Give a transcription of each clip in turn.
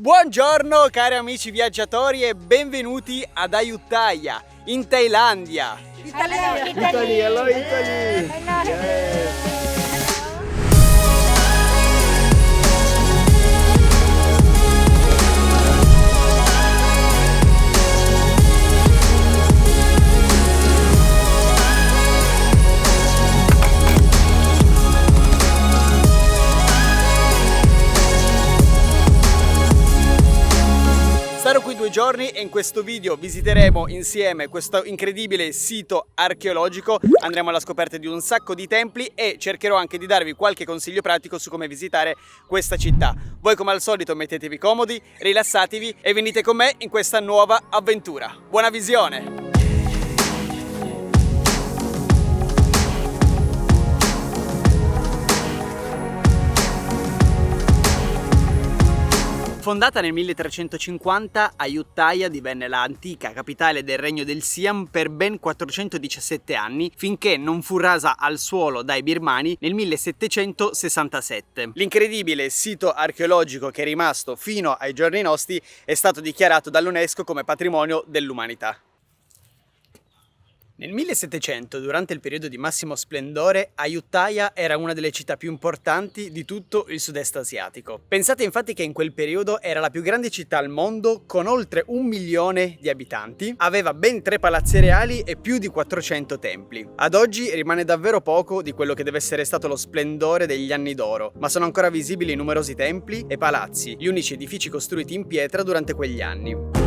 Buongiorno cari amici viaggiatori e benvenuti ad Ayutthaya, in Thailandia. Italy, hello Italy. Yes. Sarò qui 2 giorni e in questo video visiteremo insieme questo incredibile sito archeologico, andremo alla scoperta di un sacco di templi e cercherò anche di darvi qualche consiglio pratico su come visitare questa città. Voi come al solito mettetevi comodi, rilassatevi e venite con me in questa nuova avventura. Buona visione! Fondata nel 1350, Ayutthaya divenne l'antica capitale del regno del Siam per ben 417 anni, finché non fu rasa al suolo dai birmani nel 1767. L'incredibile sito archeologico che è rimasto fino ai giorni nostri è stato dichiarato dall'UNESCO come patrimonio dell'umanità. Nel 1700, durante il periodo di massimo splendore, Ayutthaya era una delle città più importanti di tutto il sud-est asiatico. Pensate infatti che in quel periodo era la più grande città al mondo, con oltre 1 milione di abitanti, aveva ben 3 palazzi reali e più di 400 templi. Ad oggi rimane davvero poco di quello che deve essere stato lo splendore degli anni d'oro, ma sono ancora visibili numerosi templi e palazzi, gli unici edifici costruiti in pietra durante quegli anni.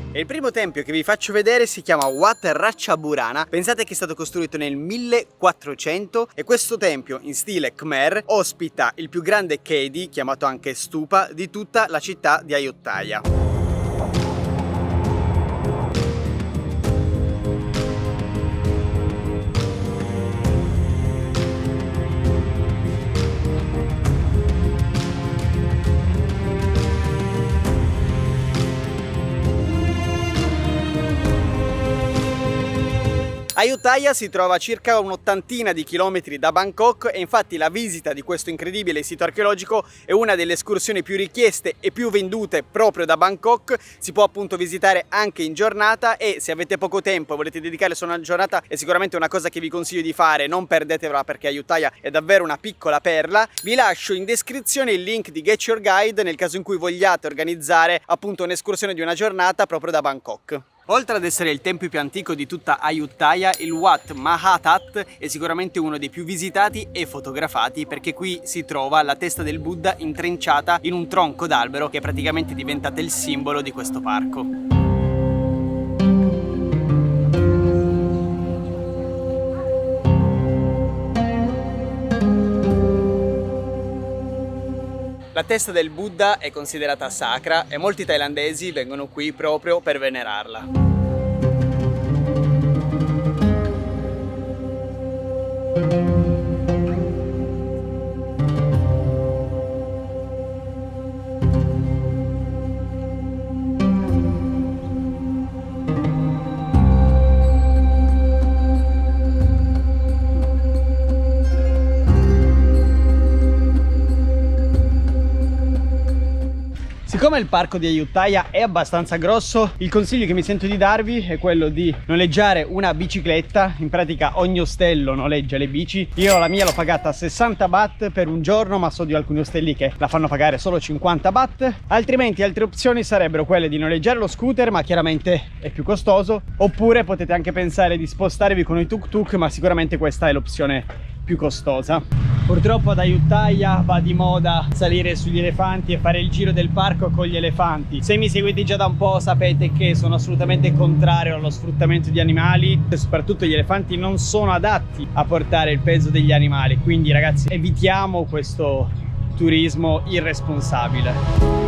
E il primo tempio che vi faccio vedere si chiama Wat Ratchaburana. Pensate che è stato costruito nel 1400 e questo tempio in stile Khmer ospita il più grande Kedi, chiamato anche stupa, di tutta la città di Ayutthaya. Ayutthaya si trova a circa un'ottantina di chilometri da Bangkok e infatti la visita di questo incredibile sito archeologico è una delle escursioni più richieste e più vendute proprio da Bangkok. Si può appunto visitare anche in giornata e se avete poco tempo e volete dedicare solo una giornata è sicuramente una cosa che vi consiglio di fare, non perdetevela perché Ayutthaya è davvero una piccola perla. Vi lascio in descrizione il link di Get Your Guide nel caso in cui vogliate organizzare appunto un'escursione di una giornata proprio da Bangkok. Oltre ad essere il tempio più antico di tutta Ayutthaya, il Wat Mahathat è sicuramente uno dei più visitati e fotografati perché qui si trova la testa del Buddha intrecciata in un tronco d'albero che è praticamente diventata il simbolo di questo parco. La testa del Buddha è considerata sacra e molti thailandesi vengono qui proprio per venerarla. Siccome il parco di Ayutthaya è abbastanza grosso, il consiglio che mi sento di darvi è quello di noleggiare una bicicletta. In pratica ogni ostello noleggia le bici. Io la mia l'ho pagata 60 baht per un giorno, ma so di alcuni ostelli che la fanno pagare solo 50 baht. Altrimenti altre opzioni sarebbero quelle di noleggiare lo scooter, ma chiaramente è più costoso. Oppure potete anche pensare di spostarvi con i tuk-tuk, ma sicuramente questa è l'opzione più costosa. Purtroppo ad Ayutthaya va di moda salire sugli elefanti e fare il giro del parco con gli elefanti. Se mi seguite già da un po' sapete che sono assolutamente contrario allo sfruttamento di animali e soprattutto gli elefanti non sono adatti a portare il peso degli animali, quindi ragazzi evitiamo questo turismo irresponsabile.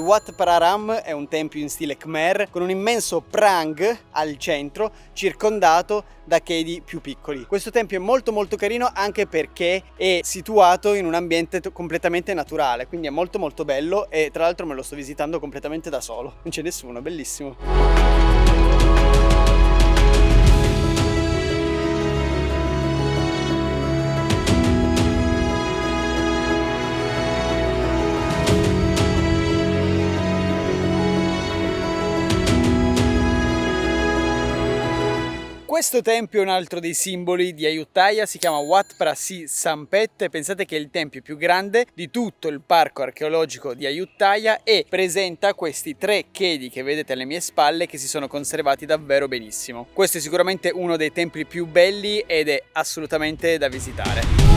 Wat Praram è un tempio in stile Khmer con un immenso prang al centro circondato da chedi più piccoli. Questo tempio è molto molto carino anche perché è situato in un ambiente completamente naturale, quindi è molto molto bello e tra l'altro me lo sto visitando completamente da solo, non c'è nessuno, bellissimo. Questo tempio è un altro dei simboli di Ayutthaya, si chiama Wat Phra Si Sampet. Pensate che è il tempio più grande di tutto il parco archeologico di Ayutthaya e presenta questi 3 chedi che vedete alle mie spalle che si sono conservati davvero benissimo. Questo è sicuramente uno dei templi più belli ed è assolutamente da visitare.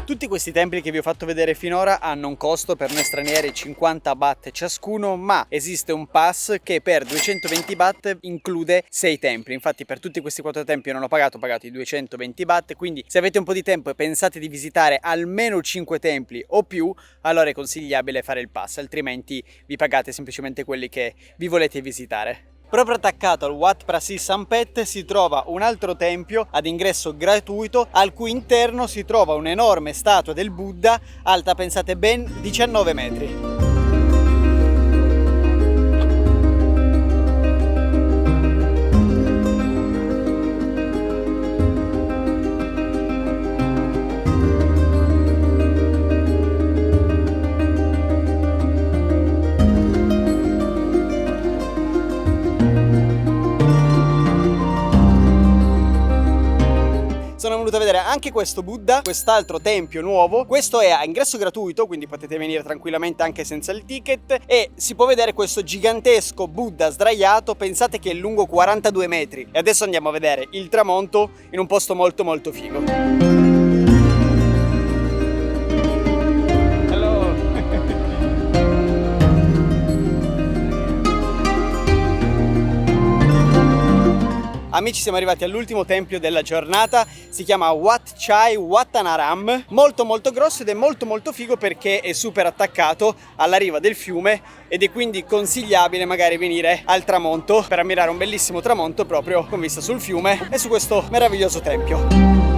Tutti questi templi che vi ho fatto vedere finora hanno un costo per noi stranieri 50 baht ciascuno, ma esiste un pass che per 220 baht include 6 templi. Infatti per tutti questi 4 templi io non ho pagato i 220 baht, quindi se avete un po' di tempo e pensate di visitare almeno 5 templi o più, allora è consigliabile fare il pass, altrimenti vi pagate semplicemente quelli che vi volete visitare. Proprio attaccato al Wat Phra Si Sampet si trova un altro tempio ad ingresso gratuito al cui interno si trova un'enorme statua del Buddha alta, pensate, ben 19 metri. Sono venuto a vedere anche questo Buddha, quest'altro tempio nuovo. Questo è a ingresso gratuito, quindi potete venire tranquillamente anche senza il ticket e si può vedere questo gigantesco Buddha sdraiato, pensate che è lungo 42 metri. E adesso andiamo a vedere il tramonto in un posto molto molto figo. Amici, siamo arrivati all'ultimo tempio della giornata, si chiama Wat Chai Wattanaram, molto molto grosso ed è molto molto figo perché è super attaccato alla riva del fiume ed è quindi consigliabile magari venire al tramonto per ammirare un bellissimo tramonto proprio con vista sul fiume e su questo meraviglioso tempio.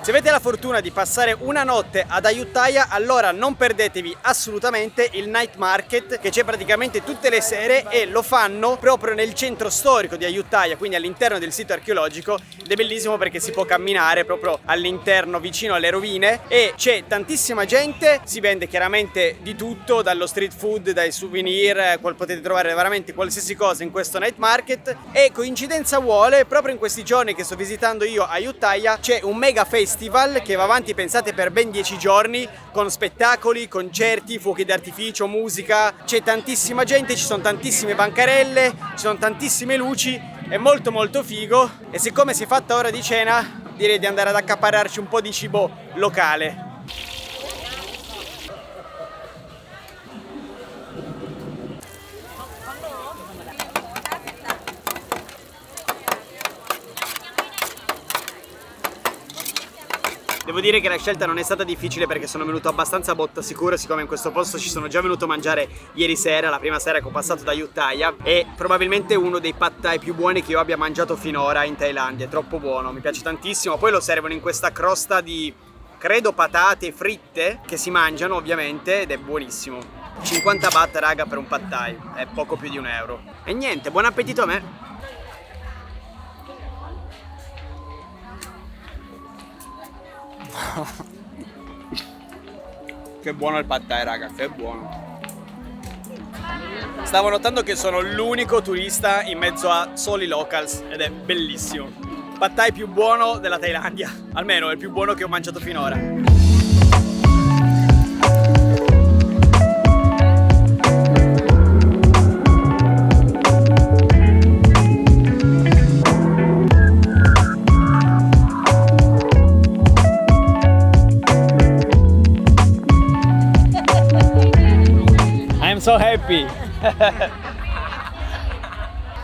Se avete la fortuna di passare una notte ad Ayutthaya, allora non perdetevi assolutamente il night market che c'è praticamente tutte le sere e lo fanno proprio nel centro storico di Ayutthaya, quindi all'interno del sito archeologico, ed è bellissimo perché si può camminare proprio all'interno vicino alle rovine e c'è tantissima gente, si vende chiaramente di tutto, dallo street food, dai souvenir, potete trovare veramente qualsiasi cosa in questo night market e coincidenza vuole, proprio in questi giorni che sto visitando io Ayutthaya c'è un mega festival che va avanti, pensate, per ben 10 giorni con spettacoli, concerti, fuochi d'artificio, musica, c'è tantissima gente, ci sono tantissime bancarelle, ci sono tantissime luci, è molto molto figo e siccome si è fatta ora di cena direi di andare ad accaparrarci un po' di cibo locale. Devo dire che la scelta non è stata difficile perché sono venuto abbastanza a botta sicura, siccome in questo posto ci sono già venuto a mangiare ieri sera, la prima sera che ho passato da Ayutthaya, e probabilmente uno dei pad thai più buoni che io abbia mangiato finora in Thailandia, è troppo buono, mi piace tantissimo. Poi lo servono in questa crosta di, credo, patate fritte che si mangiano ovviamente ed è buonissimo. 50 baht raga per un pad thai, è poco più di €1. E niente, buon appetito a me! Che buono il pad thai raga, che buono! Stavo notando che sono l'unico turista in mezzo a soli locals ed è bellissimo. Pad Thai più buono della Thailandia, almeno è il più buono che ho mangiato finora. I'm so happy.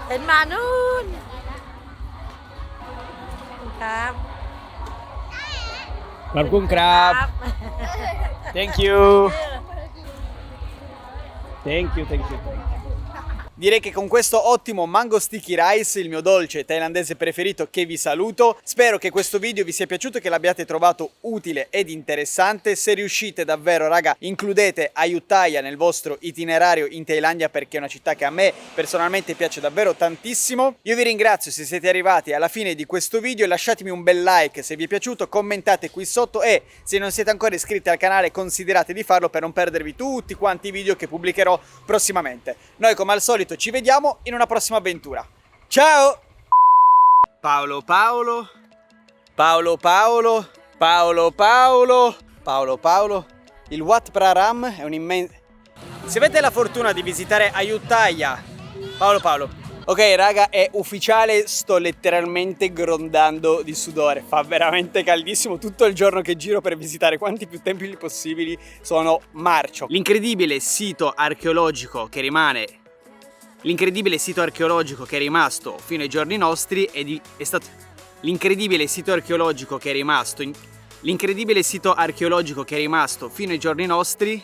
เห็นมานู่นครับ ขอบคุณครับ Thank you. Thank you. Direi che con questo ottimo mango sticky rice, il mio dolce thailandese preferito, che vi saluto. Spero che questo video vi sia piaciuto, che l'abbiate trovato utile ed interessante. Se riuscite davvero, raga, includete Ayutthaya nel vostro itinerario in Thailandia, perché è una città che a me personalmente piace davvero tantissimo. Io vi ringrazio se siete arrivati alla fine di questo video, lasciatemi un bel like se vi è piaciuto, commentate qui sotto e se non siete ancora iscritti al canale considerate di farlo per non perdervi tutti quanti i video che pubblicherò prossimamente. Noi come al solito ci vediamo in una prossima avventura. Ciao! Paolo, il Wat Praram è un immenso... Se avete la fortuna di visitare Ayutthaya, Paolo. Ok raga, è ufficiale, sto letteralmente grondando di sudore, fa veramente caldissimo, tutto il giorno che giro per visitare quanti più templi possibili sono marcio. L'incredibile sito archeologico che rimane... L'incredibile sito archeologico che è rimasto fino ai giorni nostri è stato... L'incredibile sito archeologico che è rimasto... L'incredibile sito archeologico che è rimasto fino ai giorni nostri...